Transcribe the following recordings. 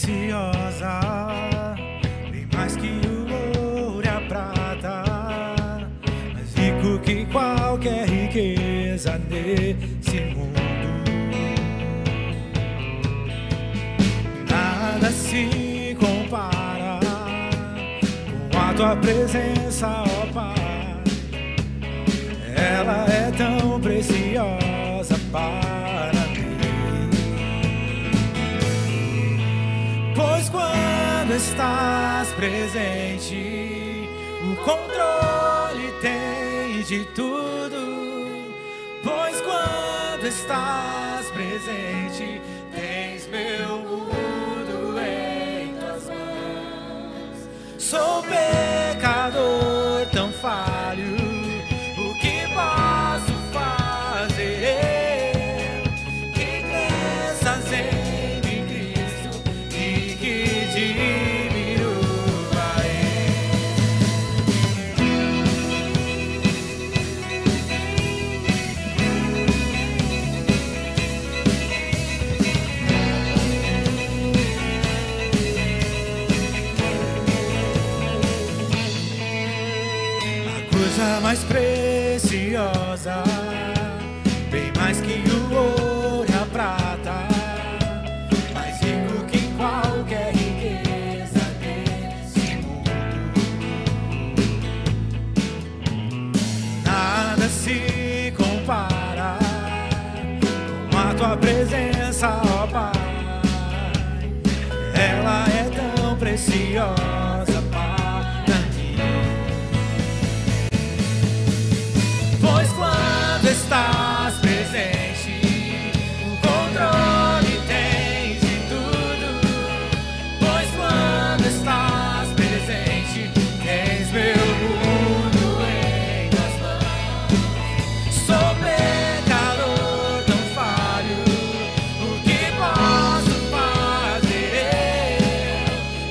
preciosa, bem mais que o ouro e a prata, mais rico que qualquer riqueza nesse mundo. Nada se compara com a tua presença, ó Pai. Ela é tão preciosa para mim. Pois quando estás presente, o controle tem de tudo. Pois quando estás presente, tens meu mundo em tuas mãos. Sou pecador tão falho, o que posso fazer? Que cresças em mim, Cristo, e que diminua a coisa mais preciosa, bem mais que o ouro e a prata, mais rico que qualquer riqueza desse mundo. Nada se compara com a tua presença, ó Pai. Ela é tão preciosa para mim. Pois quando estás presente, o controle tens de tudo. Pois quando estás presente, tens meu mundo em tuas mãos. Sou pecador tão falho, o que posso fazer?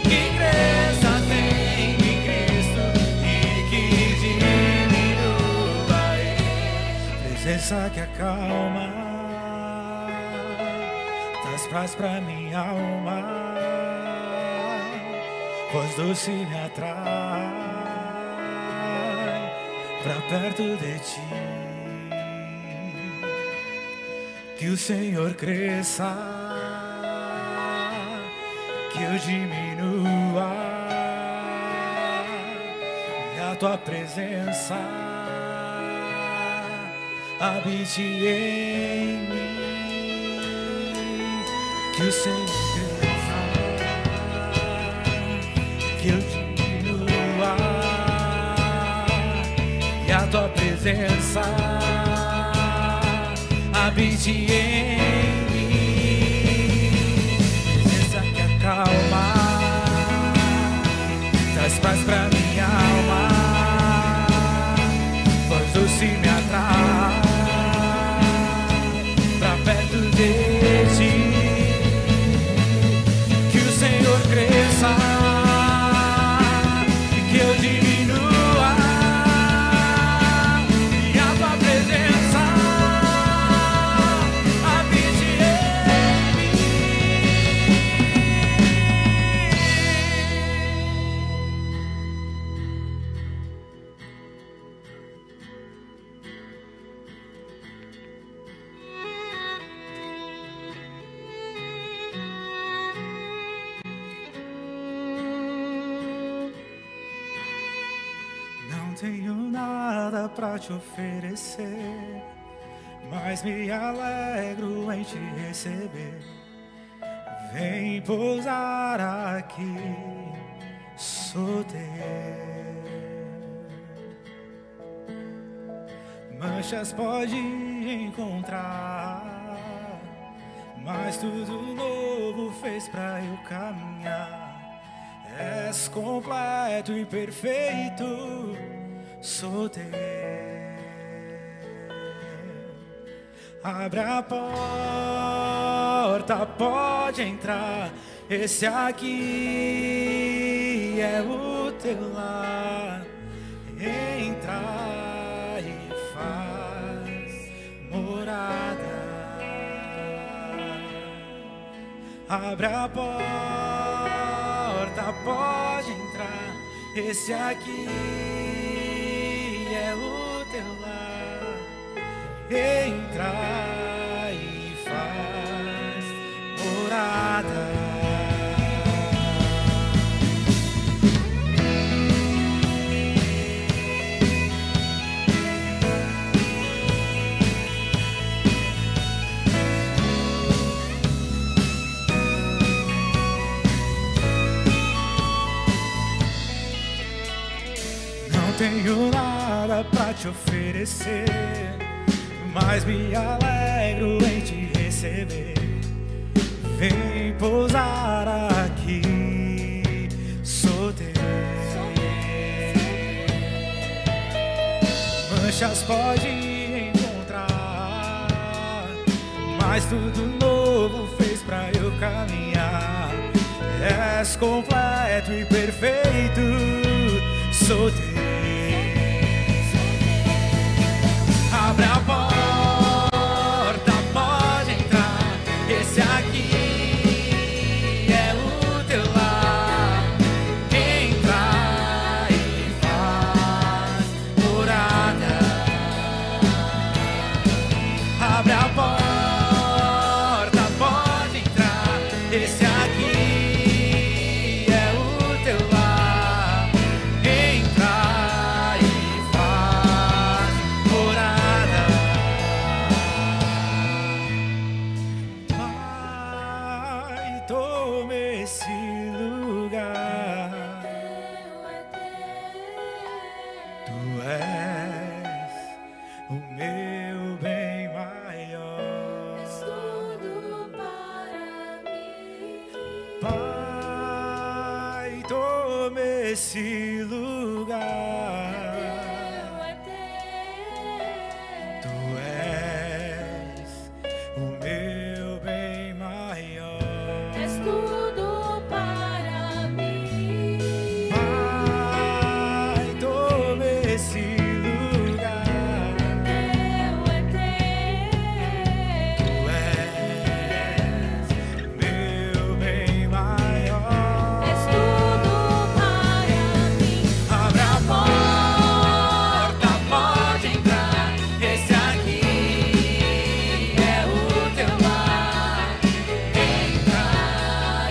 Que cresças em mim, Cristo, e que diminua presença que acalma, traz paz pra minha alma, voz doce me atrai pra perto de ti. Que o Senhor cresça, que eu diminua, e a tua presença habite em mim. Que o Senhor cresça, que eu diminua, e a tua presença habite em mim. Presença que acalma, traz paz pra minha alma, voz doce me atrai pra perto de ti. Que o Senhor cresça e que eu diminua, e a tua presença habite em mim. Não tenho nada pra te oferecer, mas me alegro em te receber. Vem pousar aqui, sou teu. Manchas pode encontrar, mas tudo novo fez pra eu caminhar. És completo e perfeito, sou teu. Abre a porta, pode entrar. Esse aqui é o teu lar. Entra e faz morada. Abre a porta, pode entrar. Esse aqui é o teu lar. Entra e faz morada. Tenho nada pra te oferecer, mas me alegro em te receber. Vem pousar aqui, sou teu. Manchas pode encontrar, mas tudo novo fez pra eu caminhar. És completo e perfeito, sou teu. Abre a porta, pode entrar. Esse aqui é o teu lar. Entra e faz morada. Abre a porta, pode entrar. Esse aqui é o teu lar. Entra e faz morada. Pai, toma esse lugar. Tu és o meu bem maior. És tudo para mim. Pai, toma esse lugar. Tu és o meu bem maior. És tudo para mim. Pai, toma esse lugar. Tu és meu bem maior. És tudo para mim. Abre a porta, pode entrar. Esse aqui é o teu lar. Entra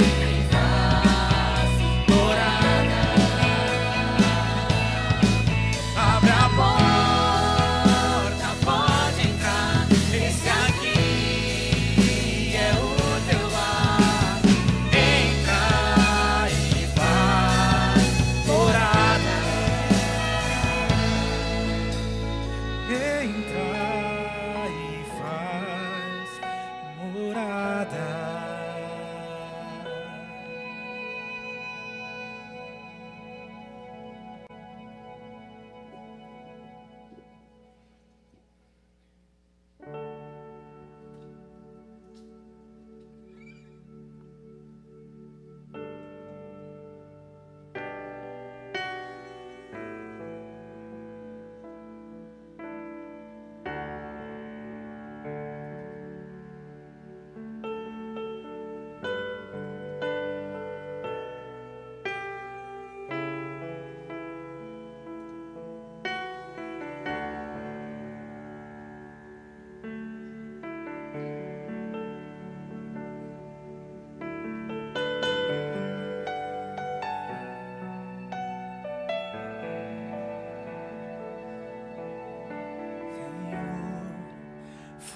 e faz morada. Abre a porta, pode entrar. Esse aqui é o teu lar. Entra e faz morada. Entra e faz morada.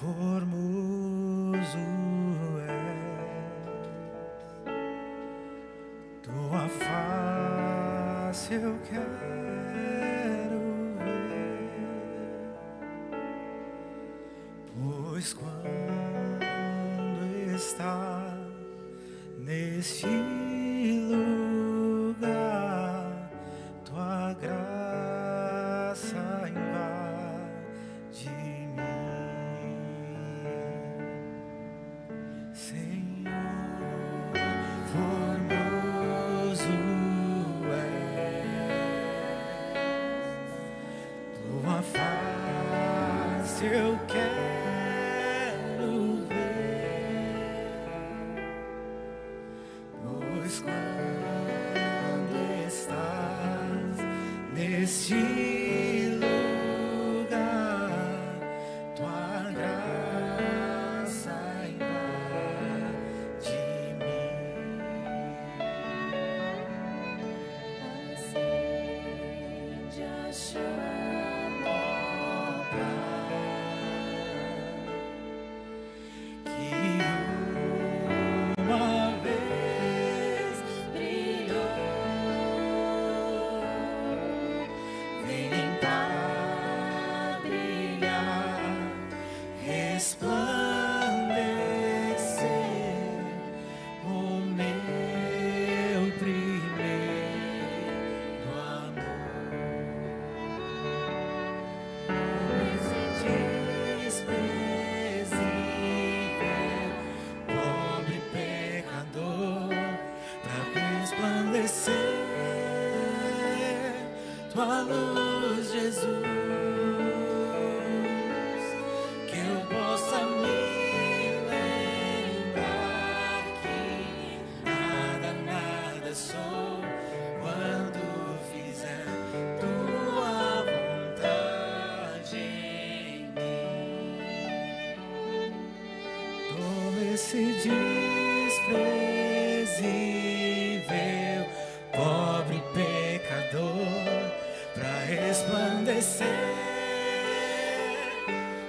Formoso és, tua face eu quero ver, pois quando estás neste lugar, tua graça invade mim, Senhor, formoso és, tua face eu quero ver, pois quando neste lugar, tua graça invade mim. Acende a chama, Que uma vez brilhou, vem para brilhar, resplandecer o meu primeiro amor. Esse desprezível, pobre pecador, para resplandecer tua luz, Jesus, que eu possa me lembrar que nada sou quando fizer tua vontade em mim. Toma esse desprezível, pobre pecador, para resplandecer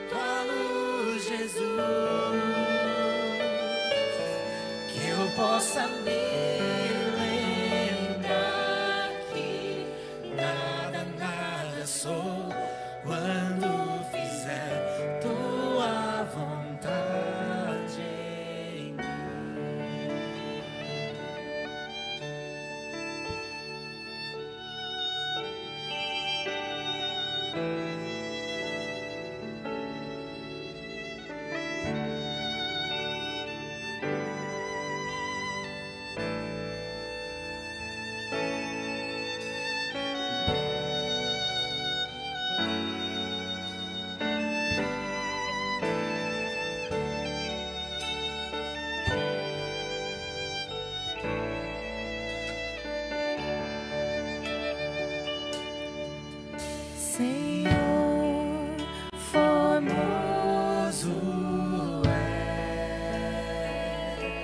tua luz, Jesus, que eu possa me lembrar que nada sou quando fizer tua vontade em mim. Senhor, formoso és,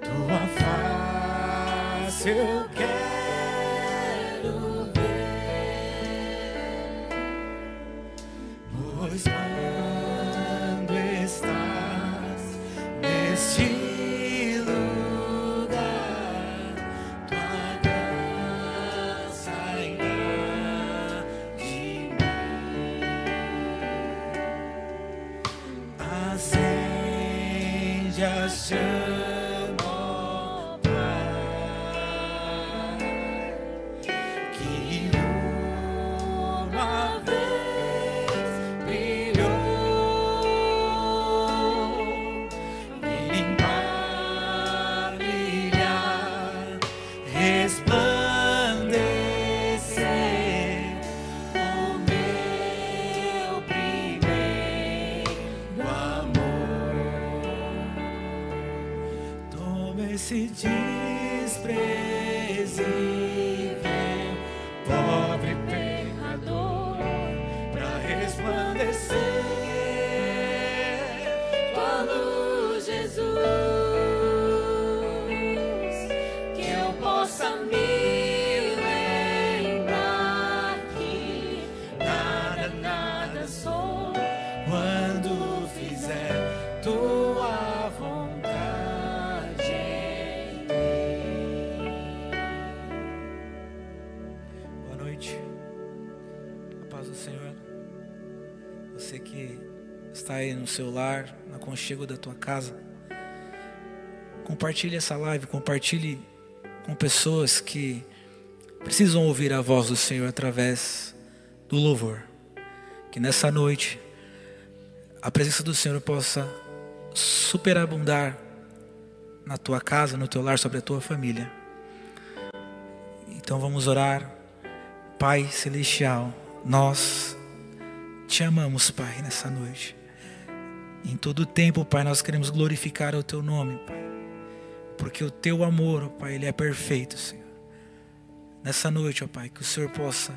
tua face eu quero ver, pois quando estás neste lugar, tua graça invade mim. Acende a chama, ó Pai, que uma vez brilhou, vem para brilhar, resplandecer o meu primeiro amor. Toma esse desprezível, pobre pecador, para resplandecer tua luz, Jesus, que eu possa me lembrar que nada sou quando fizer tua vontade em mim. Boa noite, a paz do Senhor. Você que está aí no seu lar, no aconchego da tua casa, compartilhe essa live, compartilhe com pessoas que precisam ouvir a voz do Senhor através do louvor. Que nessa noite a presença do Senhor possa superabundar na tua casa, no teu lar, sobre a tua família. Então vamos orar. Pai Celestial, nós te amamos, Pai, nessa noite. Em todo tempo, Pai, nós queremos glorificar o teu nome, Pai, porque o teu amor, Pai, ele é perfeito, Senhor. Nessa noite, ó Pai, que o Senhor possa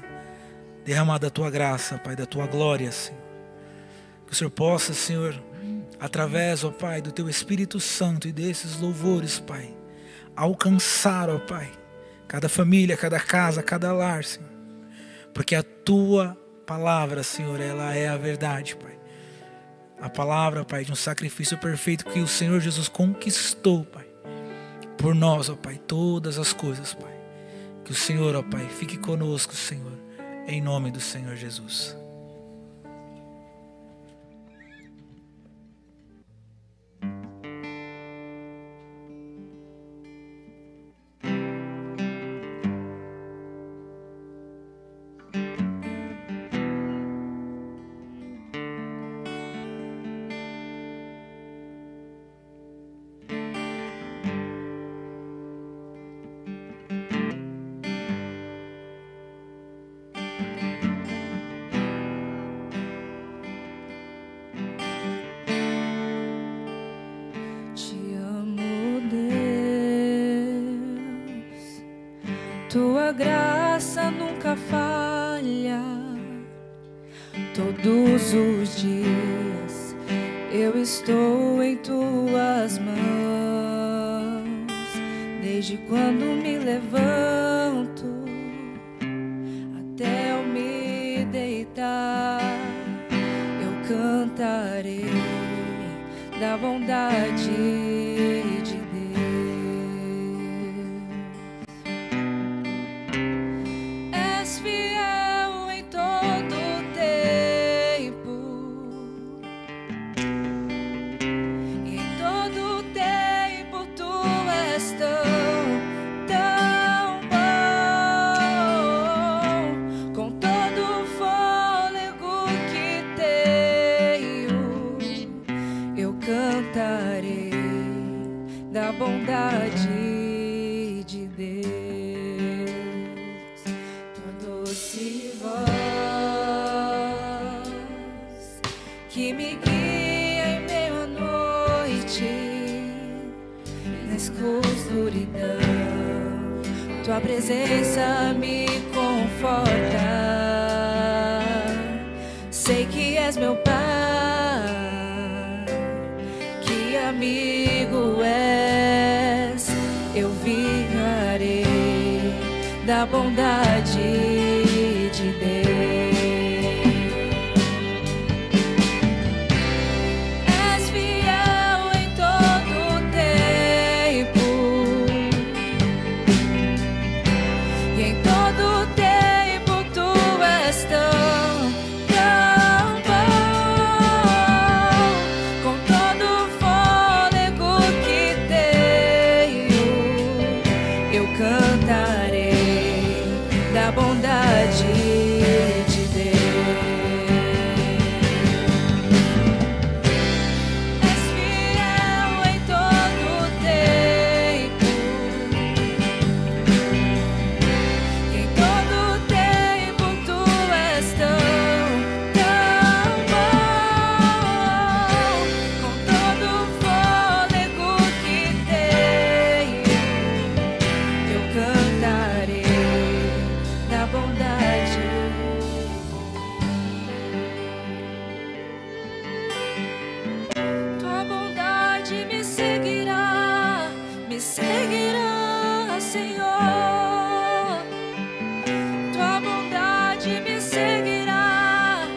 derramar da Tua graça, Pai, da Tua glória, Senhor. Que o Senhor possa, Senhor, através, ó Pai, do Teu Espírito Santo e desses louvores, Pai, alcançar, ó Pai, cada família, cada casa, cada lar, Senhor. Porque a Tua palavra, Senhor, ela é a verdade, Pai. A palavra, Pai, de um sacrifício perfeito que o Senhor Jesus conquistou, Pai, por nós, ó Pai, todas as coisas, Pai. Que o Senhor, ó Pai, fique conosco, Senhor, em nome do Senhor Jesus. Tua graça nunca falha. Todos os dias eu estou em Tuas mãos. Desde quando me levanto até eu me deitar, eu cantarei da bondade de Deus. És fiel em todo tempo, e em todo tempo Tu és tão bom. Com todo o fôlego que tenho, eu cantarei da bondade de Deus. Tua doce voz que me guia em meio à noite, na escuridão, Tua presença me conforta. Sei que és meu Pai, que amigo és. Eu vingarei da bondade de Deus. És fiel em todo tempo, e em todo tempo Tu és tão bom. Com todo o fôlego que tenho, eu cantarei da bondade de Deus. És fiel em todo tempo, e em todo tempo Tu és tão bom. Com todo o fôlego que tenho, eu cantarei da bondade. Tua bondade me seguirá, Senhor. Tua bondade me seguirá,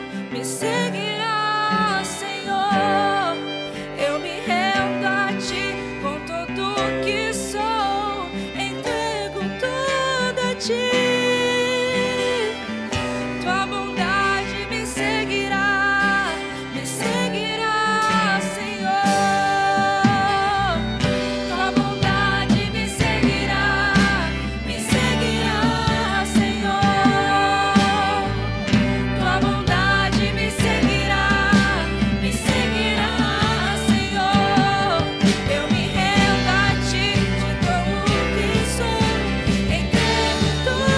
Senhor. Eu me rendo a Ti com tudo que sou, entrego tudo a Ti. Tua bondade me seguirá, Senhor. Tua bondade me seguirá, Senhor. Tua bondade me seguirá, Senhor. Eu me rendo a Ti de tudo que sou, entrego tudo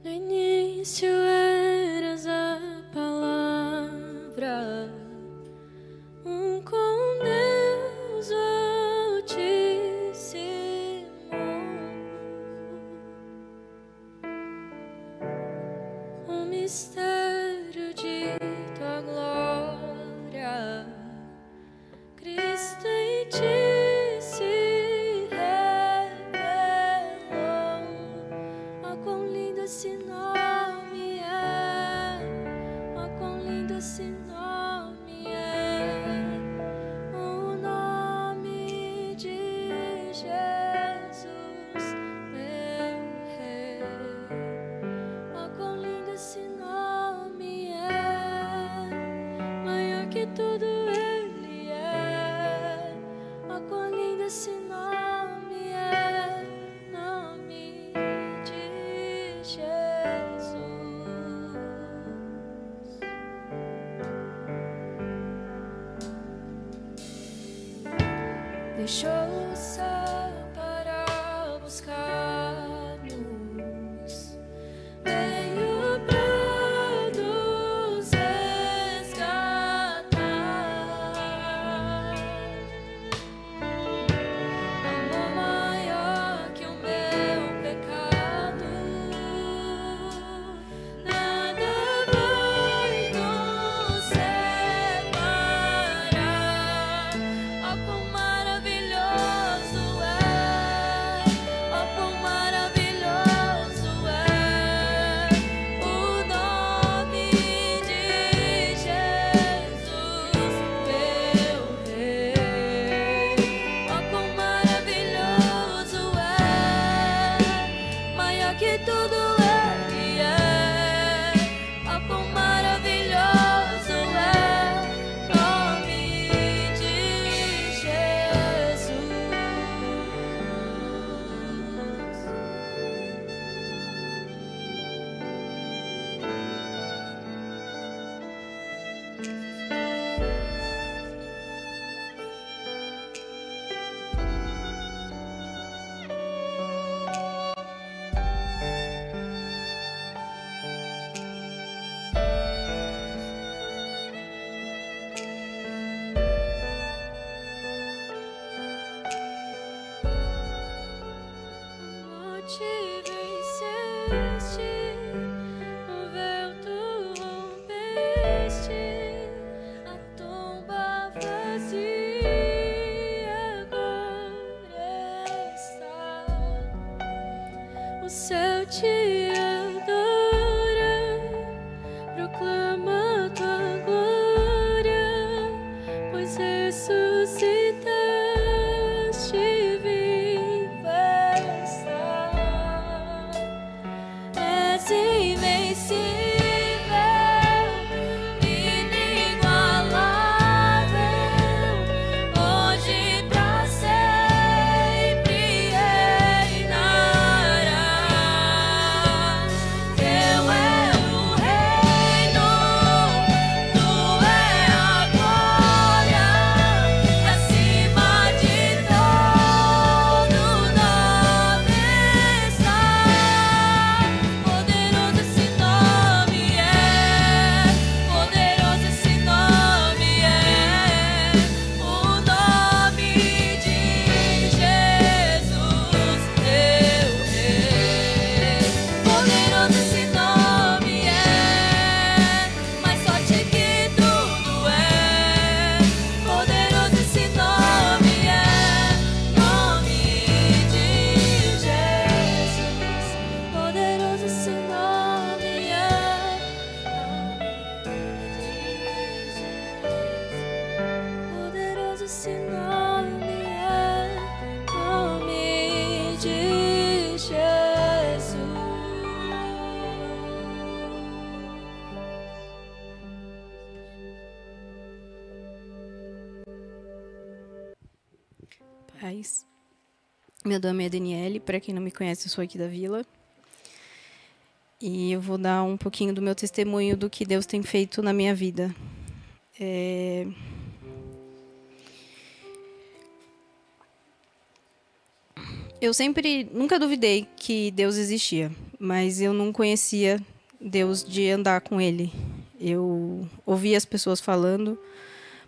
No início eras a palavra, com Deus Altíssimo. O mistério de tua glória, Cristo em ti se revelou. Oh, quão lindo esse nome é! Oh, quão lindo esse nome é! O nome de Jesus, meu Rei. Oh, quão lindo esse nome é! Maior que tudo Ele é. Oh, quão lindo esse nome é! Nome de Jesus. Deixou o céu para buscar-nos, veio para nos resgatar. Amor maior que o meu pecado, nada vai nos separar. Oh, quão maravilhoso é! Oh, quão maravilhoso é o nome de Jesus, meu Rei. Oh, quão maravilhoso é! Maior que tudo Ele é. Oh, quão maravilhoso é o nome de Jesus. Amor, te venceste, o véu tu rompeste, a tumba vazia agora está. O céu te adora, proclama tua glória, pois ressuscitaste, viva está. És invencível, inigualável, hoje pra sempre reinarás. Teu é o reino, tu é a glória, e acima de todo nome está. Poderoso esse nome é, poderoso esse nome é, o nome de Jesus, meu Rei. Poderoso esse nome é, mais forte que tudo é. Poderoso esse nome é, nome de Jesus. Poderoso esse nome é, poderoso esse nome é, nome de Jesus. Paz. Meu nome é Daniele, para quem não me conhece, eu sou aqui da Vila. E eu vou dar um pouquinho do meu testemunho do que Deus tem feito na minha vida. Eu nunca duvidei que Deus existia, mas eu não conhecia Deus de andar com Ele. Eu ouvia as pessoas falando,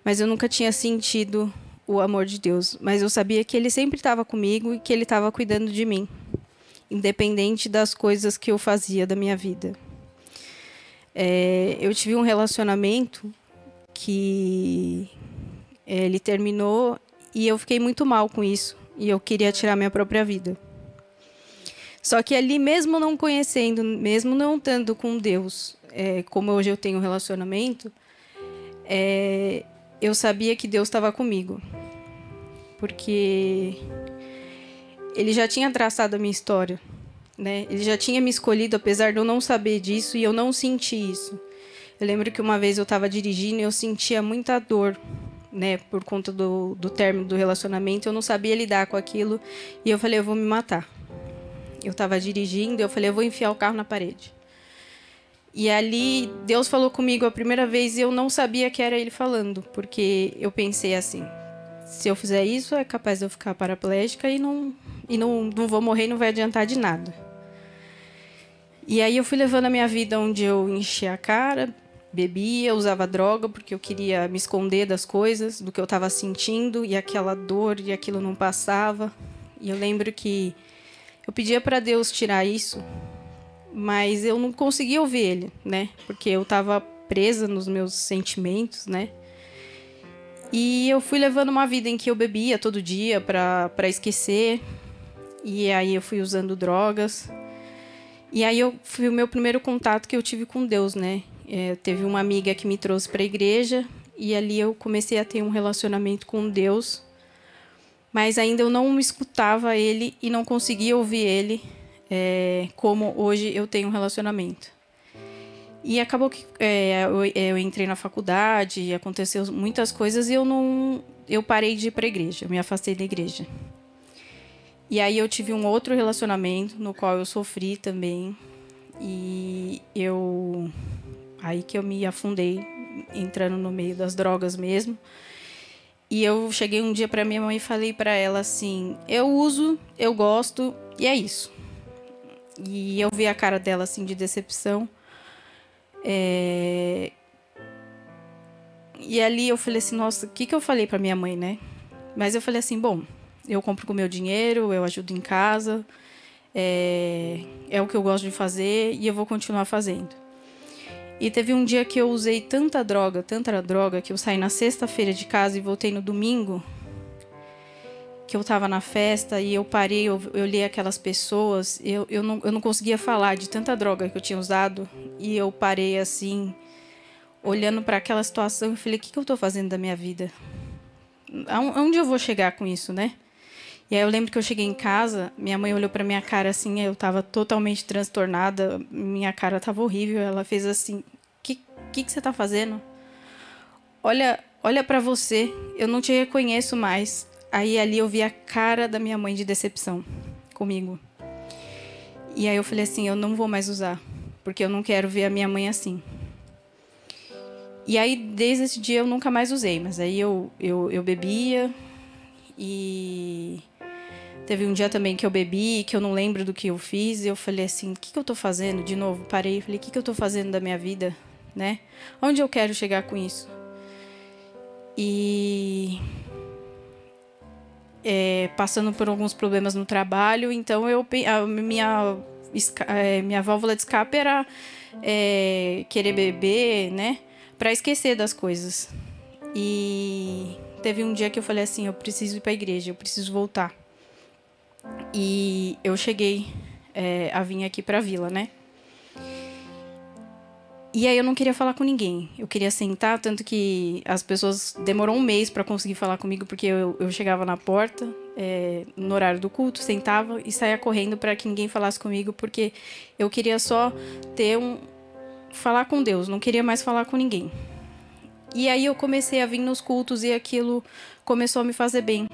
mas eu nunca tinha sentido o amor de Deus. Mas eu sabia que Ele sempre estava comigo e que Ele estava cuidando de mim, independente das coisas que eu fazia da minha vida. Eu tive um relacionamento que ele terminou e eu fiquei muito mal com isso. E eu queria tirar minha própria vida. Só que ali, mesmo não conhecendo, mesmo não estando com Deus, como hoje eu tenho um relacionamento, eu sabia que Deus estava comigo. Porque Ele já tinha traçado a minha história, né? Ele já tinha me escolhido, apesar de eu não saber disso e eu não senti isso. Eu lembro que uma vez eu estava dirigindo e eu sentia muita dor, né, por conta do término do relacionamento. Eu não sabia lidar com aquilo e eu falei, eu vou me matar. Eu estava dirigindo e eu falei, eu vou enfiar o carro na parede. E ali Deus falou comigo a primeira vez e eu não sabia que era Ele falando, porque eu pensei assim, se eu fizer isso é capaz de eu ficar paraplégica e não vou morrer e não vai adiantar de nada. E aí eu fui levando a minha vida onde eu enchia a cara, bebia, usava droga, porque eu queria me esconder das coisas, do que eu estava sentindo, e aquela dor e aquilo não passava. E eu lembro que eu pedia para Deus tirar isso, mas eu não conseguia ouvir Ele, né? Porque eu estava presa nos meus sentimentos, né? E eu fui levando uma vida em que eu bebia todo dia para esquecer. E aí eu fui usando drogas. E aí foi o meu primeiro contato que eu tive com Deus, né? Teve uma amiga que me trouxe para a igreja e ali eu comecei a ter um relacionamento com Deus, mas ainda eu não escutava Ele e não conseguia ouvir Ele como hoje eu tenho um relacionamento. E acabou que eu entrei na faculdade, aconteceu muitas coisas e eu parei de ir para a igreja, eu me afastei da igreja. E aí eu tive um outro relacionamento no qual eu sofri também e aí que eu me afundei, entrando no meio das drogas mesmo. E eu cheguei um dia para minha mãe e falei para ela assim, eu uso, eu gosto e é isso. E eu vi a cara dela assim de decepção. E ali eu falei assim, nossa, o que eu falei para minha mãe, né? Mas eu falei assim, bom, eu compro com o meu dinheiro, eu ajudo em casa, é o que eu gosto de fazer e eu vou continuar fazendo. E teve um dia que eu usei tanta droga, que eu saí na sexta-feira de casa e voltei no domingo, que eu estava na festa e eu parei, eu olhei aquelas pessoas, eu não conseguia falar de tanta droga que eu tinha usado, e eu parei assim, olhando para aquela situação e falei, o que eu estou fazendo da minha vida? Aonde eu vou chegar com isso, né? E aí eu lembro que eu cheguei em casa, minha mãe olhou para minha cara assim, eu estava totalmente transtornada, minha cara estava horrível. Ela fez assim, o que você está fazendo? Olha para você, eu não te reconheço mais. Aí ali eu vi a cara da minha mãe de decepção comigo. E aí eu falei assim, eu não vou mais usar, porque eu não quero ver a minha mãe assim. E aí desde esse dia eu nunca mais usei, mas aí eu bebia e... Teve um dia também que eu bebi, que eu não lembro do que eu fiz, e eu falei assim, o que eu estou fazendo? De novo, parei e falei, o que eu estou fazendo da minha vida? Né? Onde eu quero chegar com isso? E... passando por alguns problemas no trabalho, então minha válvula de escape era querer beber, né? Para esquecer das coisas. E teve um dia que eu falei assim, eu preciso ir para a igreja, eu preciso voltar. E eu cheguei a vir aqui para a vila, né? E aí eu não queria falar com ninguém. Eu queria sentar, tanto que as pessoas demorou um mês para conseguir falar comigo, porque eu chegava na porta, no horário do culto, sentava e saía correndo para que ninguém falasse comigo, porque eu queria só falar com Deus, não queria mais falar com ninguém. E aí eu comecei a vir nos cultos e aquilo começou a me fazer bem.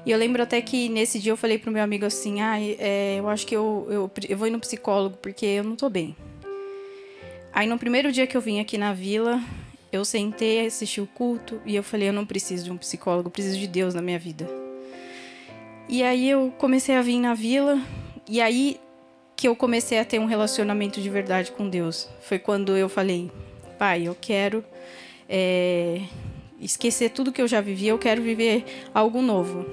E eu lembro até que nesse dia eu falei pro meu amigo assim, eu acho que eu vou ir no psicólogo porque eu não tô bem. Aí no primeiro dia que eu vim aqui na vila, eu sentei, assisti o culto e eu falei, eu não preciso de um psicólogo, eu preciso de Deus na minha vida. E aí eu comecei a vir na vila, e aí que eu comecei a ter um relacionamento de verdade com Deus. Foi quando eu falei, pai, eu quero esquecer tudo que eu já vivi, eu quero viver algo novo.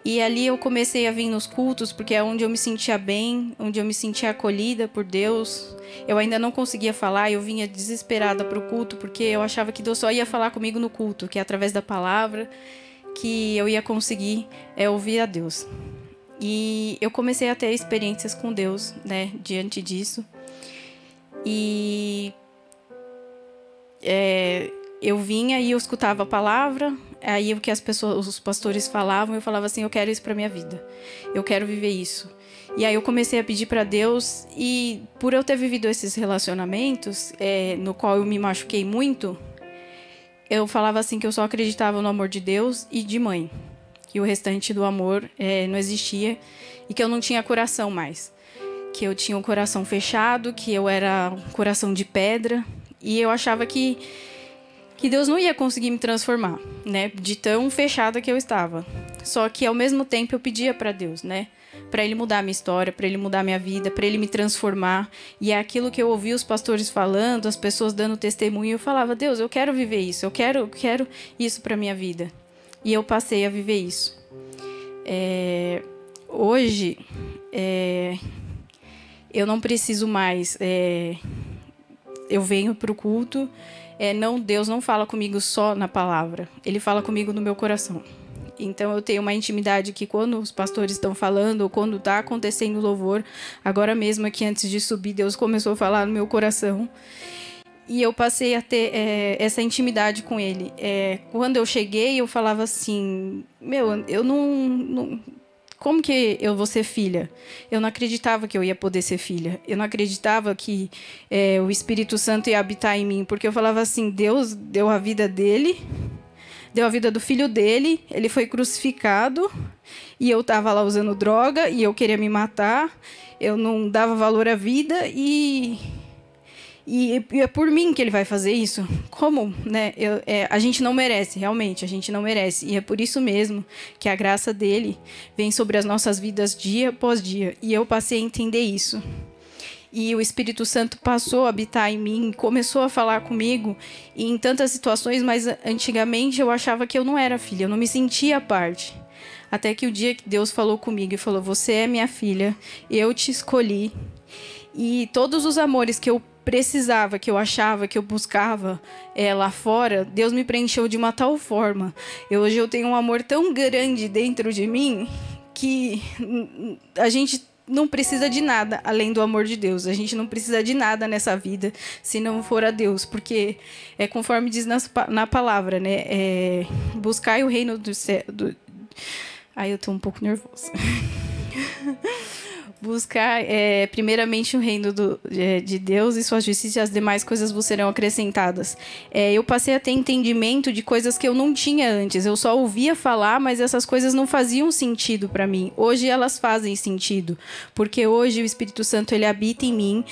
E ali eu comecei a vir nos cultos, porque é onde eu me sentia bem, onde eu me sentia acolhida por Deus. Eu ainda não conseguia falar, eu vinha desesperada para o culto, porque eu achava que Deus só ia falar comigo no culto, que é através da palavra que eu ia conseguir ouvir a Deus. E eu comecei a ter experiências com Deus, né, diante disso. E eu vinha e eu escutava a palavra, aí o que os pastores falavam, eu falava assim, eu quero isso para minha vida, eu quero viver isso. E aí eu comecei a pedir para Deus, e por eu ter vivido esses relacionamentos, no qual eu me machuquei muito, eu falava assim que eu só acreditava no amor de Deus e de mãe, que o restante do amor não existia, e que eu não tinha coração mais, que eu tinha um coração fechado, que eu era um coração de pedra, e eu achava que Deus não ia conseguir me transformar, né, de tão fechada que eu estava. Só que ao mesmo tempo eu pedia para Deus, né, para Ele mudar a minha história, para Ele mudar a minha vida, para Ele me transformar. E é aquilo que eu ouvi os pastores falando, as pessoas dando testemunho, eu falava, Deus, eu quero viver isso, eu quero isso para minha vida. E eu passei a viver isso. Hoje, eu não preciso mais... eu venho para o culto, Deus não fala comigo só na palavra, Ele fala comigo no meu coração. Então eu tenho uma intimidade que quando os pastores estão falando, ou quando está acontecendo louvor, agora mesmo aqui antes de subir, Deus começou a falar no meu coração. E eu passei a ter essa intimidade com Ele. Quando eu cheguei, eu falava assim, eu não... Como que eu vou ser filha? Eu não acreditava que eu ia poder ser filha. Eu não acreditava que o Espírito Santo ia habitar em mim. Porque eu falava assim, Deus deu a vida dele, deu a vida do filho dele, ele foi crucificado, e eu estava lá usando droga, e eu queria me matar, eu não dava valor à vida, e é por mim que ele vai fazer isso? Como? Né? A gente não merece, realmente, a gente não merece. E é por isso mesmo que a graça dele vem sobre as nossas vidas dia após dia. E eu passei a entender isso. E o Espírito Santo passou a habitar em mim, começou a falar comigo em tantas situações, mas antigamente eu achava que eu não era filha, eu não me sentia à parte. Até que o dia que Deus falou comigo e falou, você é minha filha, eu te escolhi. E todos os amores que eu precisava, que eu achava, que eu buscava lá fora, Deus me preencheu de uma tal forma. Hoje eu tenho um amor tão grande dentro de mim que a gente não precisa de nada além do amor de Deus. A gente não precisa de nada nessa vida se não for a Deus, porque conforme diz na palavra, né? Buscai o reino do céu. Ai, eu tô um pouco nervosa. Buscar primeiramente o reino de Deus e sua justiça, e as demais coisas vos serão acrescentadas. Eu passei a ter entendimento de coisas que eu não tinha antes. Eu só ouvia falar, mas essas coisas não faziam sentido para mim. Hoje elas fazem sentido, porque hoje o Espírito Santo ele habita em mim.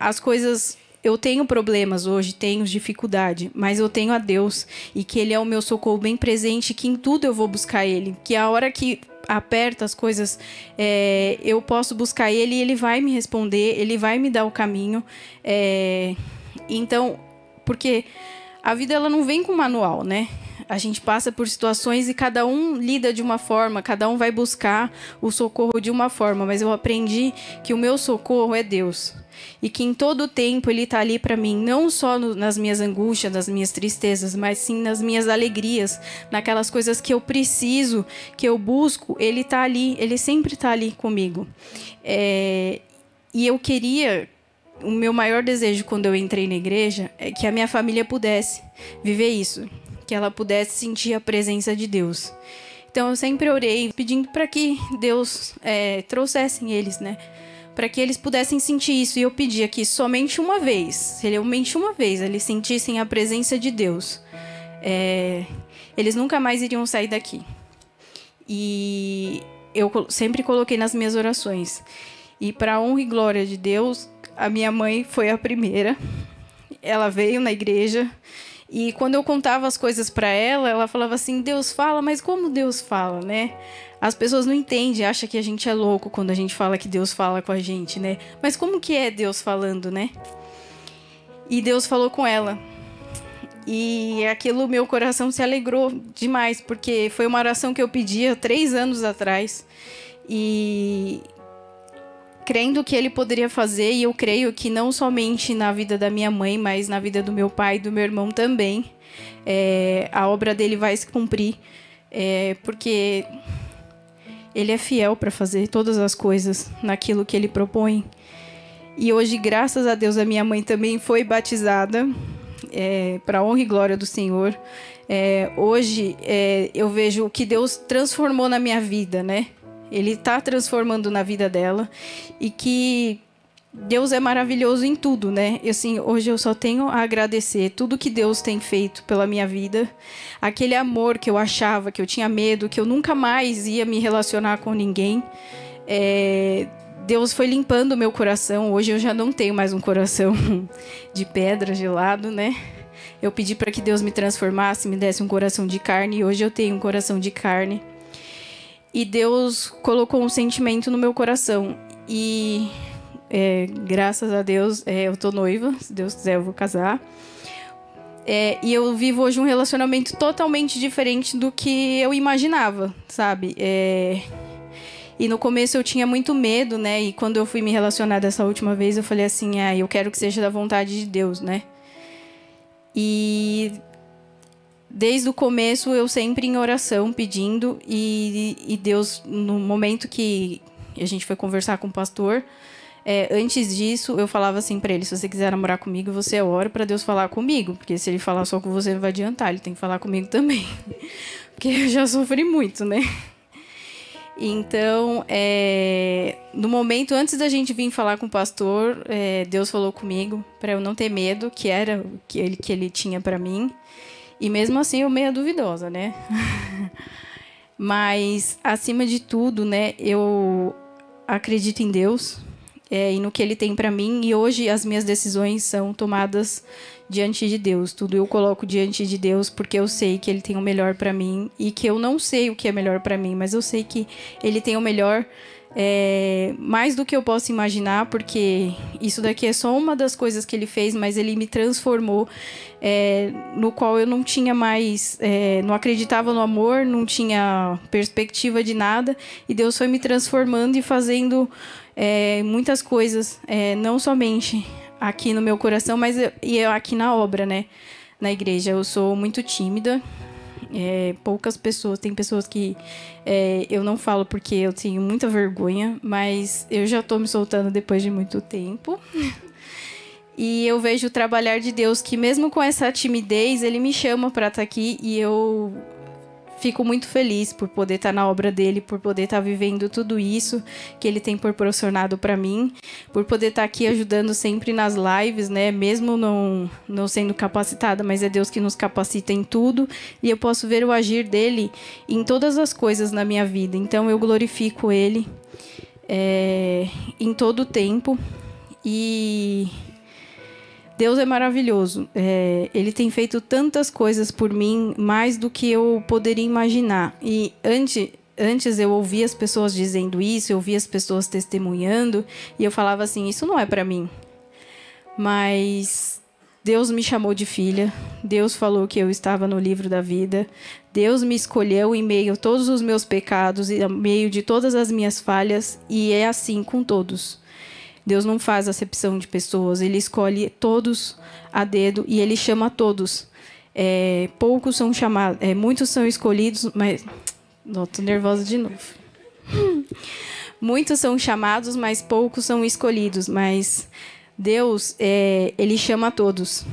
As coisas... Eu tenho problemas hoje, tenho dificuldade, mas eu tenho a Deus, e que Ele é o meu socorro bem presente, que em tudo eu vou buscar Ele, que a hora que aperta as coisas, eu posso buscar Ele e Ele vai me responder, Ele vai me dar o caminho. Então, porque a vida ela não vem com manual, né? A gente passa por situações e cada um lida de uma forma, cada um vai buscar o socorro de uma forma, mas eu aprendi que o meu socorro é Deus. E que em todo o tempo Ele está ali para mim, não só nas minhas angústias, nas minhas tristezas, mas sim nas minhas alegrias, naquelas coisas que eu preciso, que eu busco, Ele está ali, Ele sempre está ali comigo. E eu queria... O meu maior desejo quando eu entrei na igreja é que a minha família pudesse viver isso, que ela pudesse sentir a presença de Deus. Então eu sempre orei pedindo para que Deus trouxesse eles, né? Para que eles pudessem sentir isso. E eu pedia que somente uma vez, realmente uma vez, eles sentissem a presença de Deus. Eles nunca mais iriam sair daqui. E eu sempre coloquei nas minhas orações. E para a honra e glória de Deus, a minha mãe foi a primeira. Ela veio na igreja E quando eu contava as coisas para ela, ela falava assim: Deus fala, mas como Deus fala, né? As pessoas não entendem, acham que a gente é louco quando a gente fala que Deus fala com a gente, né? Mas como que é Deus falando, né? E Deus falou com ela. E aquilo, meu coração se alegrou demais, porque foi uma oração que eu pedia 3 anos atrás. E crendo que ele poderia fazer, e eu creio que não somente na vida da minha mãe, mas na vida do meu pai e do meu irmão também, a obra dele vai se cumprir, porque ele é fiel para fazer todas as coisas naquilo que ele propõe. E hoje, graças a Deus, a minha mãe também foi batizada, para a honra e glória do Senhor. Hoje eu vejo o que Deus transformou na minha vida, né? Ele está transformando na vida dela, e que Deus é maravilhoso em tudo, né? E assim, hoje eu só tenho a agradecer tudo que Deus tem feito pela minha vida. Aquele amor que eu achava, que eu tinha medo, que eu nunca mais ia me relacionar com ninguém. Deus foi limpando o meu coração. Hoje eu já não tenho mais um coração de pedra, gelado, né? Eu pedi para que Deus me transformasse, me desse um coração de carne, e hoje eu tenho um coração de carne. E Deus colocou um sentimento no meu coração. E graças a Deus, eu tô noiva. Se Deus quiser, eu vou casar. E eu vivo hoje um relacionamento totalmente diferente do que eu imaginava, sabe? E no começo eu tinha muito medo, né? E quando eu fui me relacionar dessa última vez, eu falei assim: eu quero que seja da vontade de Deus, né? E desde o começo eu sempre em oração pedindo, e Deus, no momento que a gente foi conversar com o pastor, antes disso eu falava assim para ele: se você quiser namorar comigo, você ora para Deus falar comigo, porque se ele falar só com você não vai adiantar, ele tem que falar comigo também, porque eu já sofri muito, né? Então, no momento antes da gente vir falar com o pastor, Deus falou comigo para eu não ter medo, que era o que ele tinha para mim. E mesmo assim eu meio duvidosa, né? Mas, acima de tudo, né, eu acredito em Deus, e no que Ele tem para mim. E hoje as minhas decisões são tomadas diante de Deus. Tudo eu coloco diante de Deus, porque eu sei que Ele tem o melhor para mim. E que eu não sei o que é melhor para mim, mas eu sei que Ele tem o melhor, mais do que eu posso imaginar, porque isso daqui é só uma das coisas que Ele fez, mas Ele me transformou, no qual eu não tinha mais, não acreditava no amor, não tinha perspectiva de nada, e Deus foi me transformando e fazendo muitas coisas, não somente aqui no meu coração, mas aqui na obra, né, na igreja. Eu sou muito tímida. Poucas pessoas, tem pessoas que eu não falo porque eu tenho muita vergonha, mas eu já estou me soltando depois de muito tempo. E eu vejo o trabalhar de Deus, que mesmo com essa timidez, Ele me chama para estar aqui, e eu fico muito feliz por poder estar na obra dele, por poder estar vivendo tudo isso que Ele tem proporcionado para mim, por poder estar aqui ajudando sempre nas lives, né? Mesmo não sendo capacitada, mas é Deus que nos capacita em tudo, e eu posso ver o agir dele em todas as coisas na minha vida. Então eu glorifico Ele em todo o tempo. E Deus é maravilhoso. Ele tem feito tantas coisas por mim, mais do que eu poderia imaginar. E antes eu ouvia as pessoas dizendo isso, eu ouvia as pessoas testemunhando, e eu falava assim: isso não é para mim. Mas Deus me chamou de filha. Deus falou que eu estava no livro da vida. Deus me escolheu em meio a todos os meus pecados e em meio de todas as minhas falhas. E é assim com todos. Deus não faz acepção de pessoas, Ele escolhe todos a dedo e Ele chama todos. Poucos são chamados, muitos são escolhidos, mas... Tô nervosa de novo. Muitos são chamados, mas poucos são escolhidos. Mas Deus, Ele chama todos,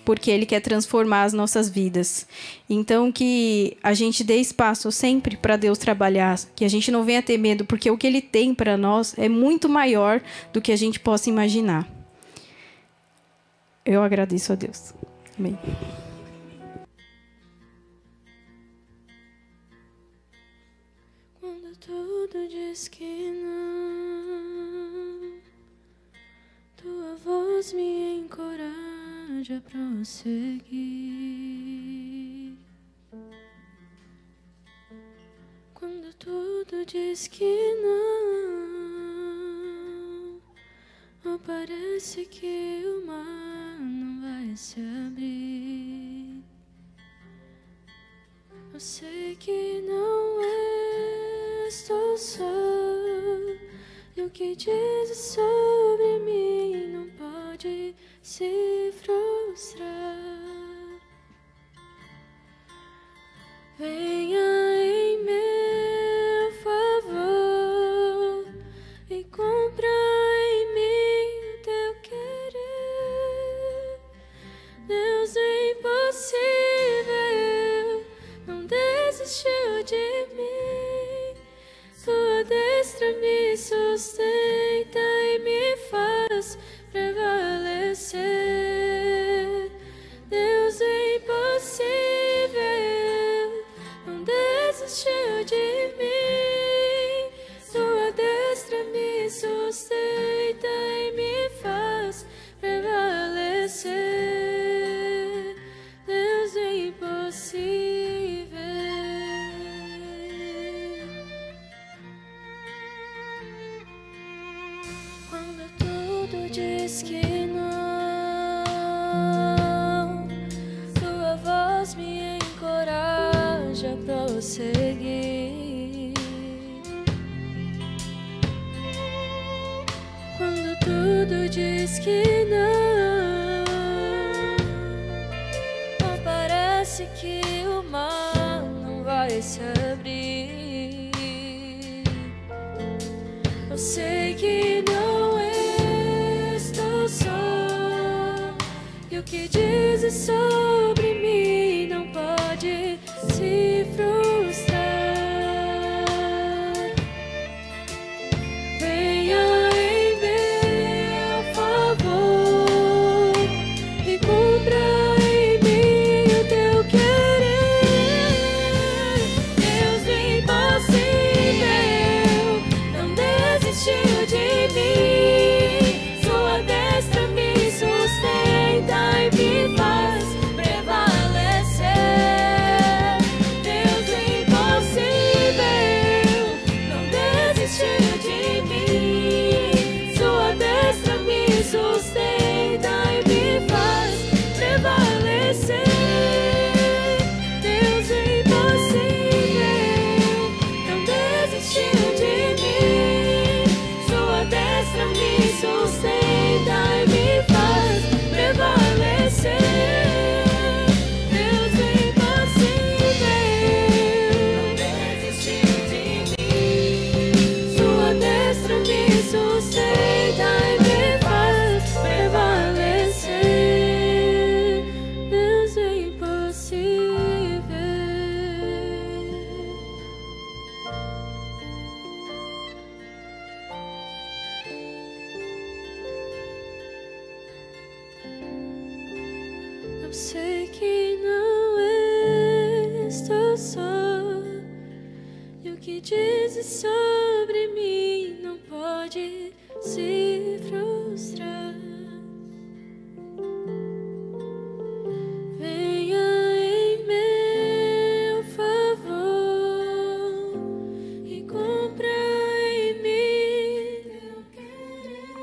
porque Ele quer transformar as nossas vidas. Então, que a gente dê espaço sempre para Deus trabalhar, que a gente não venha ter medo, porque o que Ele tem para nós é muito maior do que a gente possa imaginar. Eu agradeço a Deus. Amém. Quando tudo diz que não, tua voz me encoraja. encoraja a prosseguir. Quando tudo diz que não, ou parece que o mar não vai se abrir. Eu sei que não estou só, e o que dizes sobre mim não pode se frustrar. Venha em meu favor e cumpra em mim o teu querer. Deus é impossível, não desistiu de mim. Sua destra me sustenta e me faz prevalecer. Deus é impossível, não desistiu de mim. Sua destra me sustenta e me faz prevalecer. Deus é impossível. Quando tudo diz que não, tua voz me encoraja a prosseguir. Quando tudo diz que não, ou parece que o mar não vai se abrir. Eu sei que não estou só, e o que dizes sobre mim não pode se frustrar. Venha em meu favor e cumpra em mim o teu querer. Deus é impossível, não desistiu de mim. Sua destra me sustenta e me faz prevalecer. Deus é impossível, não desistiu de mim. Sua destra me sustenta e me faz prevalecer. Deus é impossível, não desistiu de mim. Sua destra me sustenta e me faz prevalecer. Deus é impossível, não desistiu de mim. Sua destra me sustenta e me faz prevalecer. Deus é impossível. Eu sei que não estou só, e o que dizes sobre mim não pode se frustrar. Venha em meu favor e cumpra em mim teu querer.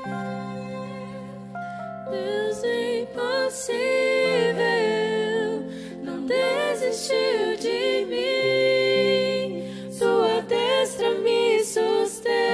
Deus é impossível, não desistiu de mim. Sua destra me sustenta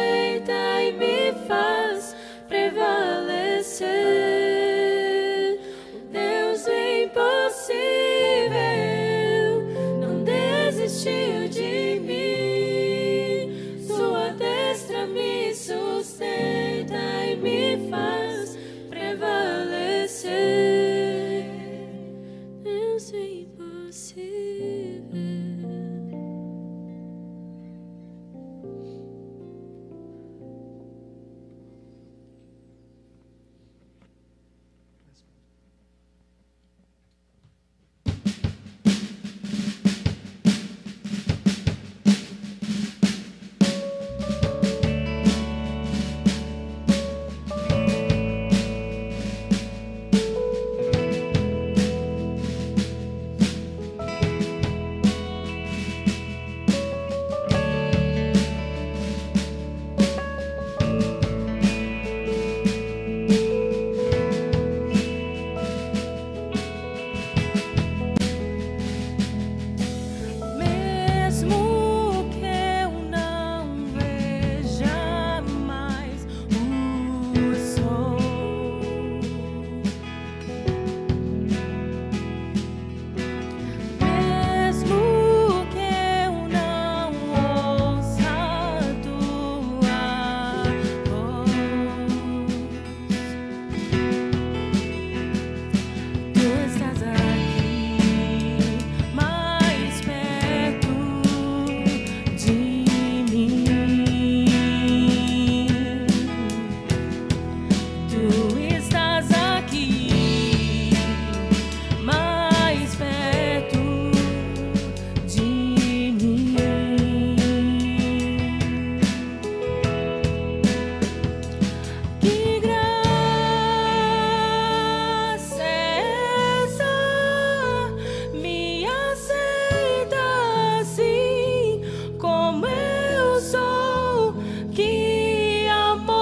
Tu estás aqui, mais perto de mim. Que graça é essa? Me aceita assim como eu sou. Que amor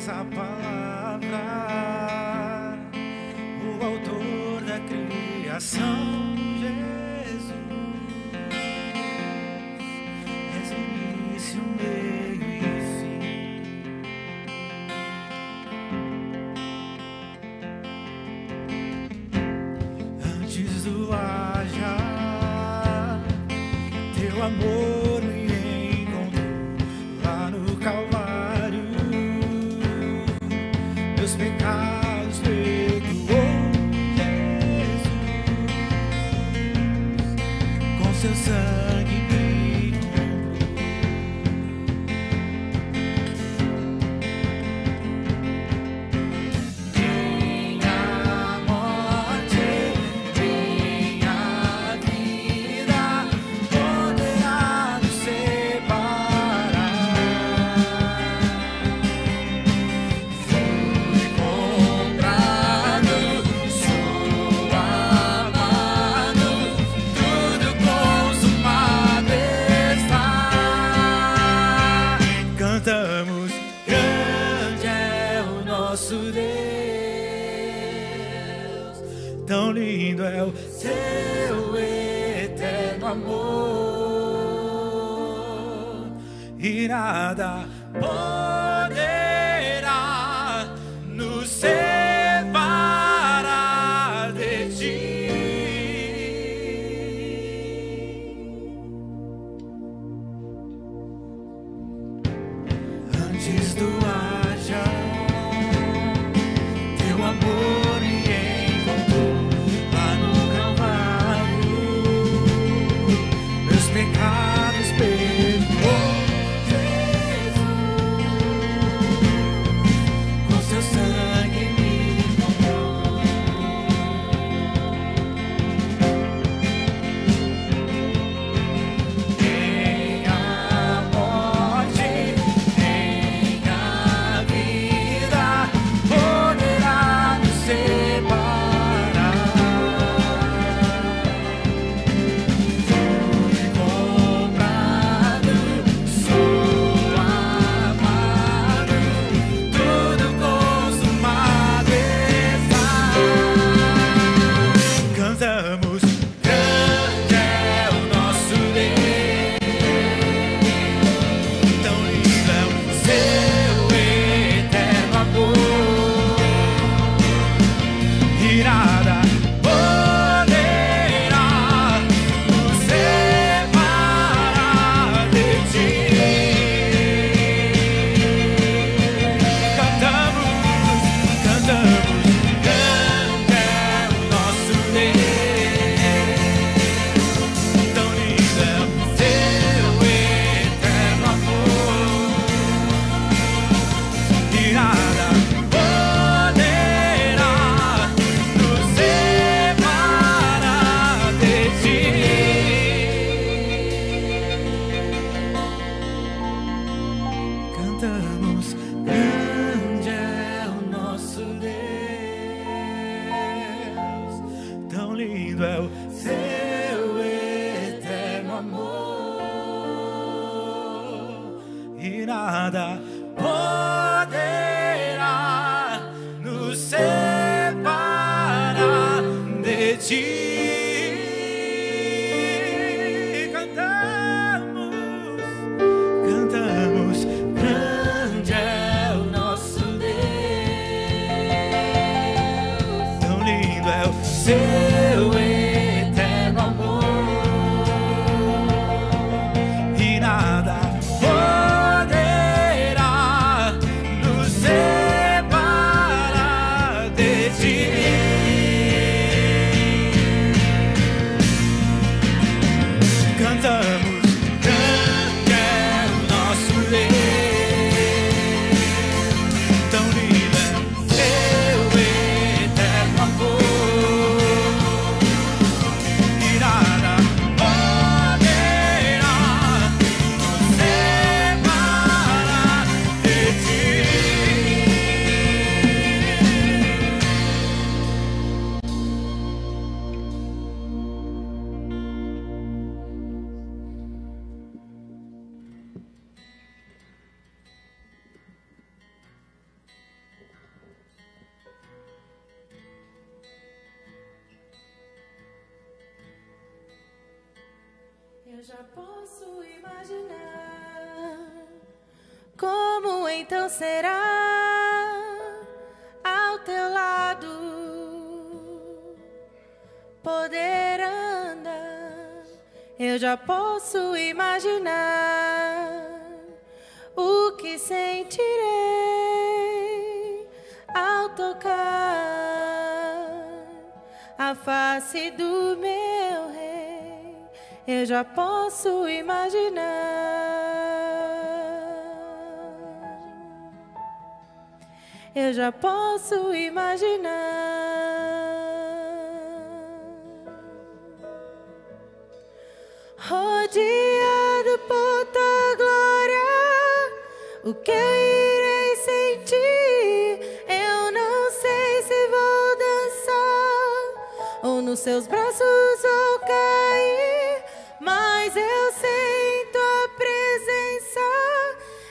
essa palavra, o autor da criação, Jesus, és início, meio e fim. Antes do haja, teu amor me encontrou lá no Calvário, meus pecados perdoou, Jesus, com seu sangue me cantamos, grande é o nosso Deus, tão lindo é o seu eterno amor, e nada poderá nos separar de ti. Antes do haja, teu amor me encontrou lá no Calvário, meus pecados perdoou, Jesus, com seu sangue me comprou. Nem a morte, cantamos, grande é o nosso Deus, tão lindo é o seu eterno amor, e nada poderá nos separar de ti. Cantamos, grande é o nosso Deus, tão lindo é o seu eterno amor, e nada poderá nos separar de ti. Cantamos, grande é o nosso Deus, tão lindo é o seu eterno amor, e nada poderá nos separar de ti. Cantamos, grande é o nosso Deus, tão lindo é o seu eterno amor, e nada poderá nos separar de ti. Cantamos, grande é o nosso Deus, tão lindo é o seu eterno amor, Eu já posso imaginar como então será ao teu lado poder andar. Eu já posso imaginar o que sentirei ao tocar a face do meu rei. Eu já posso imaginar. Eu já posso imaginar. Rodeado por tua glória, o que eu irei sentir? Eu não sei se vou dançar ou nos seus braços vou cair, mas eu sinto a presença,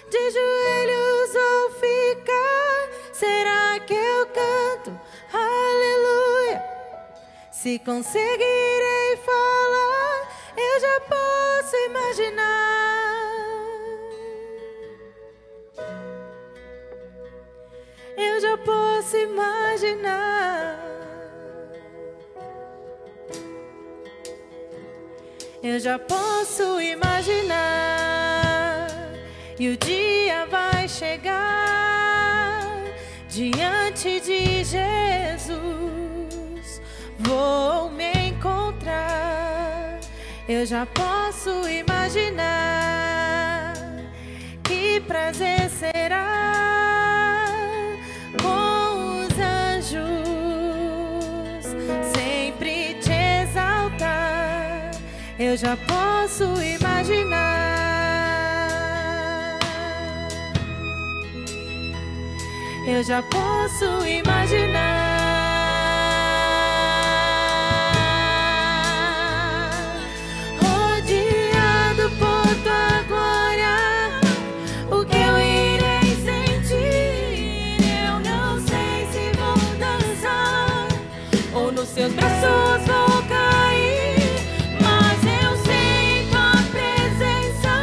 de joelhos vou ficar. Será que eu canto aleluia? Se conseguirei falar, eu já posso imaginar. Eu já posso imaginar. Eu já posso imaginar. E o dia vai chegar diante de Jesus. Vou me encontrar. Eu já posso imaginar que prazer será com os anjos sempre te exaltar. Eu já posso imaginar. Eu já posso imaginar. Seus braços vou cair, mas eu sinto a presença,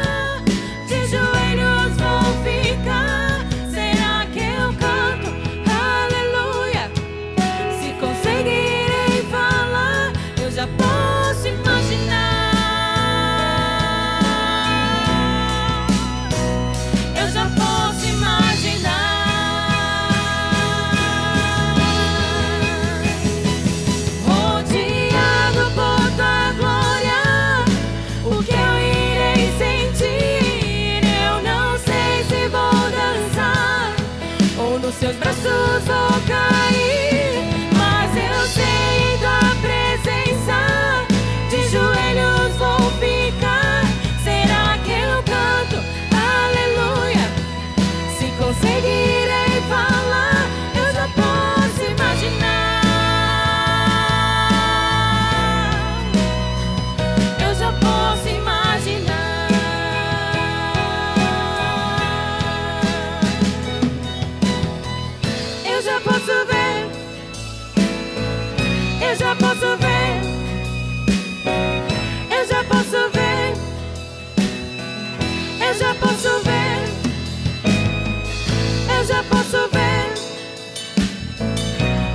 de joelhos vou ficar. Será que eu canto aleluia? Se conseguirei falar, eu já posso imaginar. Eu já posso imaginar. Seus braços vou cair, mas eu sinto a presença, de joelhos vou ficar. Será que eu canto aleluia? Se conseguirei falar, eu já posso imaginar. Eu já posso imaginar. Eu já posso ver, eu já posso ver, eu já posso ver, eu já posso ver, eu já posso ver,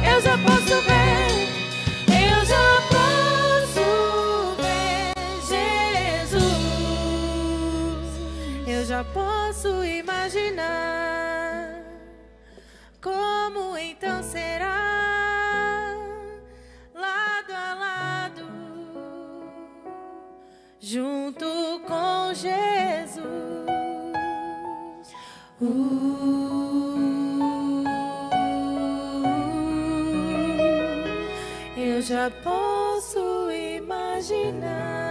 eu já posso ver, eu já posso ver Jesus. Eu já posso imaginar como então será lado a lado, junto com Jesus. Eu já posso imaginar.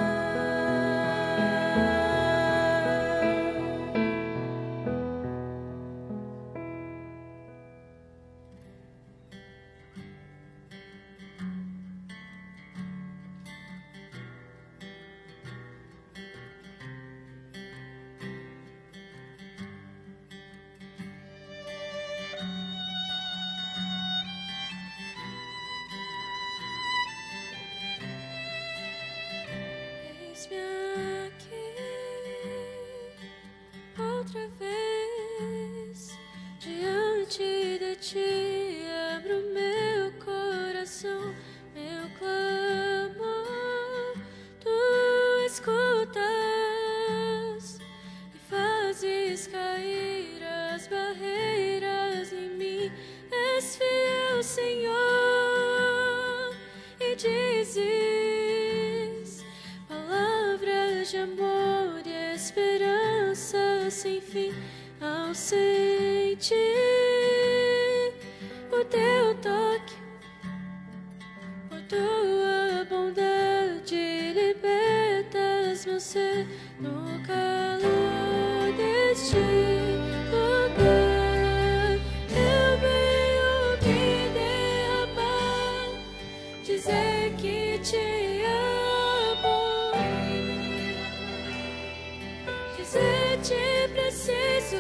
Eis-me Outra vez diante de ti abro meu coração, meu clamor. Tu escutas e fazes cair as barreiras em mim. És fiel, Senhor, e dizes palavras de amor e esperança sem fim. Ao sentir o teu toque, por tua bondade libertas meu ser no calor deste lugar. Eu venho me derramar, dizer que te amo, dizer te preciso.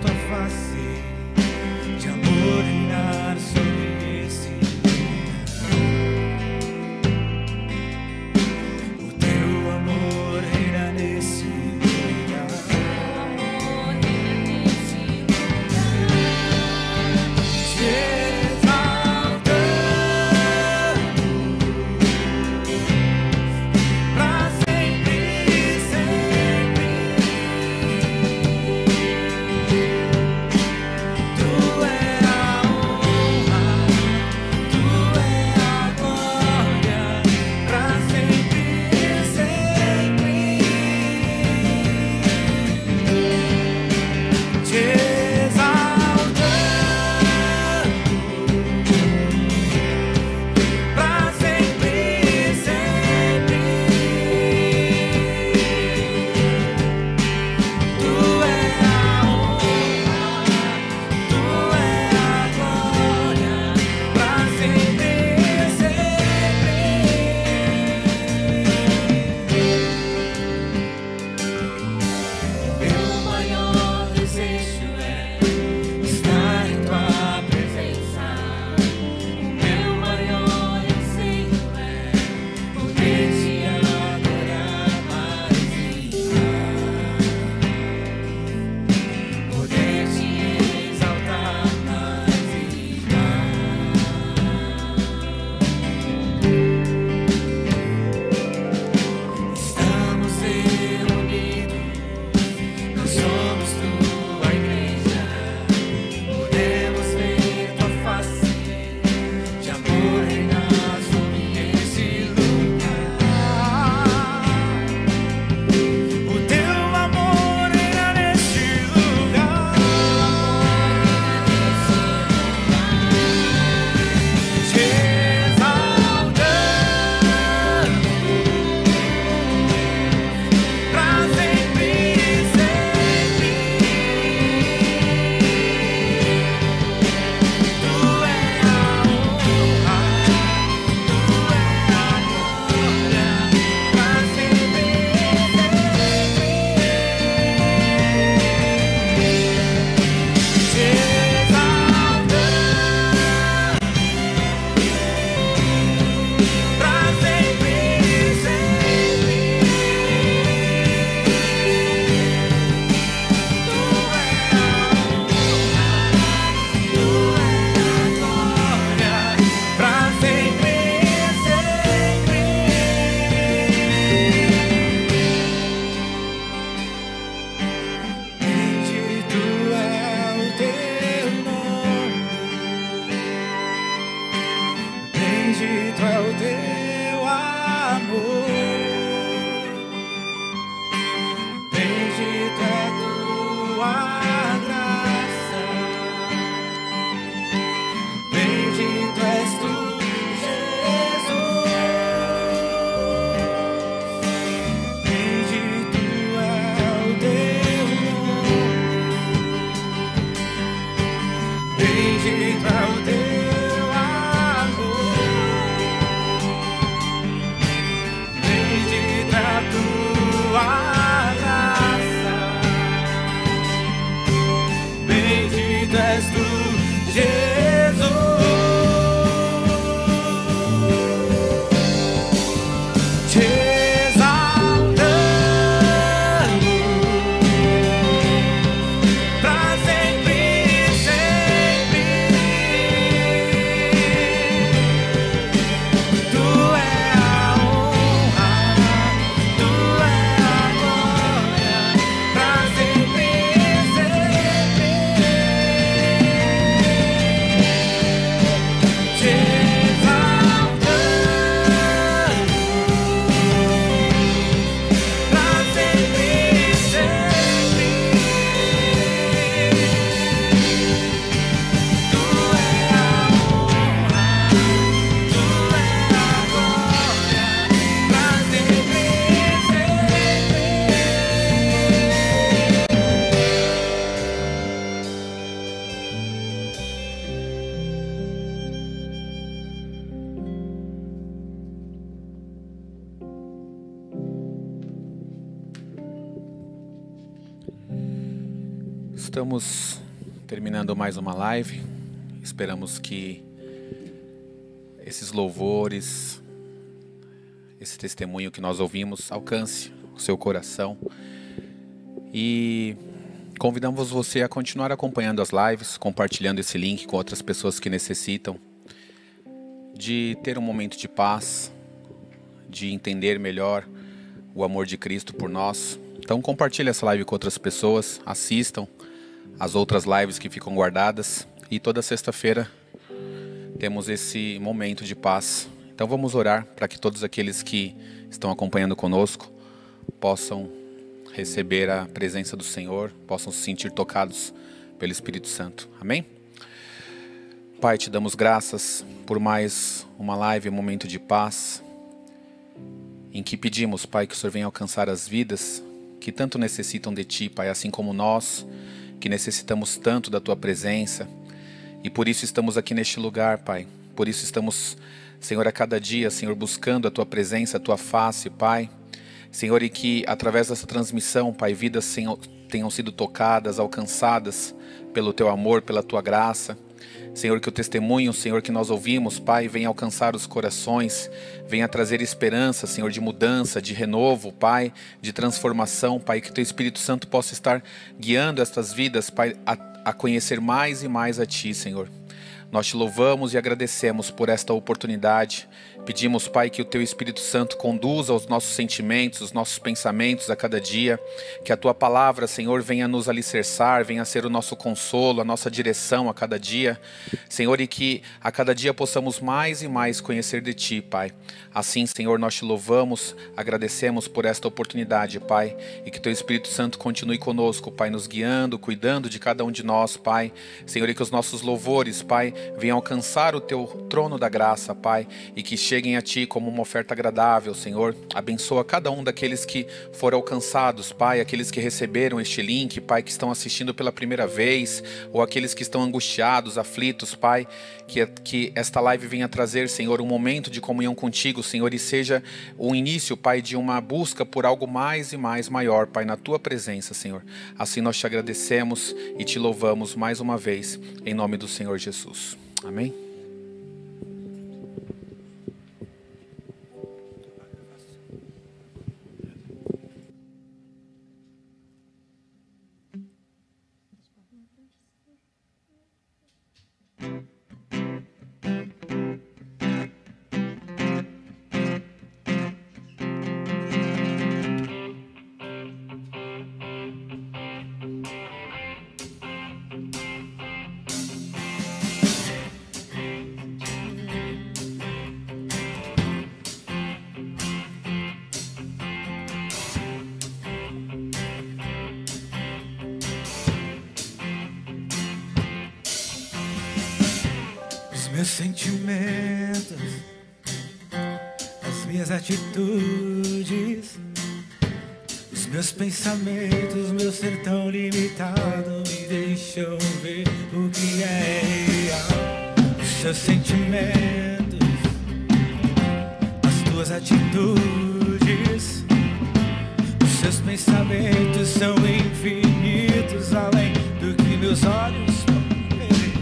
Tua face Estamos terminando mais uma live. Esperamos que esses louvores, esse testemunho que nós ouvimos alcance o seu coração. E convidamos você a continuar acompanhando as lives, compartilhando esse link com outras pessoas que necessitam de ter um momento de paz, de entender melhor o amor de Cristo por nós. Então compartilhe essa live com outras pessoas, assistam as outras lives que ficam guardadas. E toda sexta-feira temos esse momento de paz. Então vamos orar para que todos aqueles que estão acompanhando conosco possam receber a presença do Senhor, possam se sentir tocados pelo Espírito Santo. Amém? Pai, te damos graças por mais uma live, um momento de paz, em que pedimos, Pai, que o Senhor venha alcançar as vidas que tanto necessitam de Ti, Pai, assim como nós, que necessitamos tanto da Tua presença. E por isso estamos aqui neste lugar, Pai. Por isso estamos, Senhor, a cada dia, Senhor, buscando a Tua presença, a Tua face, Pai. Senhor, e que através dessa transmissão, Pai, vidas tenham sido tocadas, alcançadas pelo Teu amor, pela Tua graça. Senhor, que o testemunho, Senhor, que nós ouvimos, Pai, venha alcançar os corações, venha trazer esperança, Senhor, de mudança, de renovo, Pai, de transformação, Pai, que Teu Espírito Santo possa estar guiando estas vidas, Pai, a conhecer mais e mais a Ti, Senhor. Nós Te louvamos e agradecemos por esta oportunidade. Pedimos, Pai, que o Teu Espírito Santo conduza os nossos sentimentos, os nossos pensamentos a cada dia. Que a Tua palavra, Senhor, venha nos alicerçar, venha ser o nosso consolo, a nossa direção a cada dia. Senhor, e que a cada dia possamos mais e mais conhecer de Ti, Pai. Assim, Senhor, nós Te louvamos, agradecemos por esta oportunidade, Pai. E que Teu Espírito Santo continue conosco, Pai, nos guiando, cuidando de cada um de nós, Pai. Senhor, e que os nossos louvores, Pai, venham alcançar o Teu trono da graça, Pai, e que cheguem a Ti como uma oferta agradável, Senhor. Abençoa cada um daqueles que foram alcançados, Pai, aqueles que receberam este link, Pai, que estão assistindo pela primeira vez, ou aqueles que estão angustiados, aflitos, Pai, que esta live venha trazer, Senhor, um momento de comunhão contigo, Senhor, e seja o início, Pai, de uma busca por algo mais e mais maior, Pai, na Tua presença, Senhor. Assim nós Te agradecemos e Te louvamos mais uma vez, em nome do Senhor Jesus. Amém? Meus sentimentos, as minhas atitudes, os meus pensamentos, meu ser tão limitado me deixam ver o que é real. Os seus sentimentos, as tuas atitudes, os seus pensamentos são infinitos, além do que meus olhos podem ver.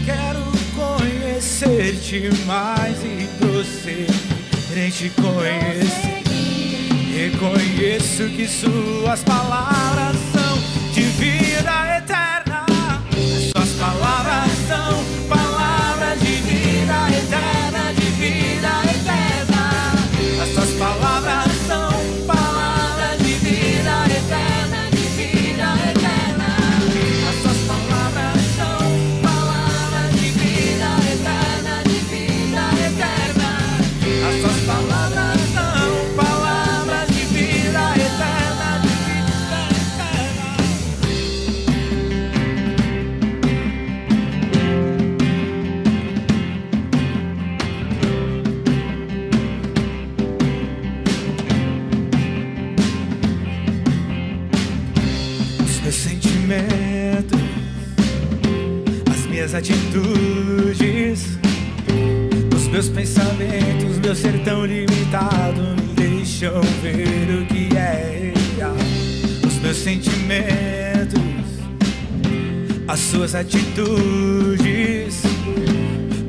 Quero conhecer-te mais e prosseguir em te conhecer. Reconheço que suas palavras são de vida eterna. Suas palavras são palavras de vida eterna, de vida eterna. As suas palavras são palavras de vida eterna, de vida eterna. As suas palavras são palavras de vida eterna, de vida eterna. As suas palavras são palavras de vida eterna, de vida eterna. Os meus sentimentos, as minhas atitudes, os meus pensamentos, meu ser tão limitado me deixam ver o que é real. Os meus sentimentos, as suas atitudes.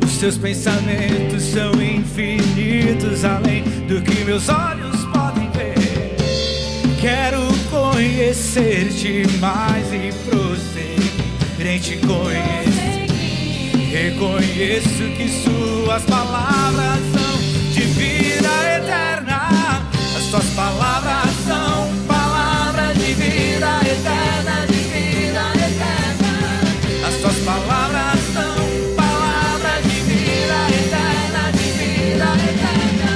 Os seus pensamentos são infinitos, além do que meus olhos podem ver. Quero conhecer-te mais e prosseguir em te conhecer. Reconheço que suas palavras são de vida eterna. As suas palavras são palavras de vida eterna, de vida eterna. As suas palavras são palavras de vida eterna, de vida eterna.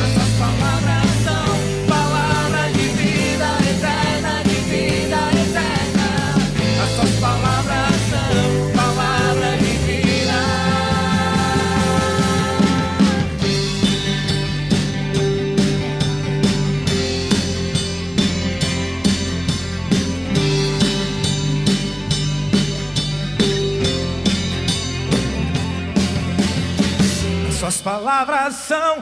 As suas palavras são palavras de vida eterna, de vida eterna. As suas palavras são palavras de vida. Suas palavras são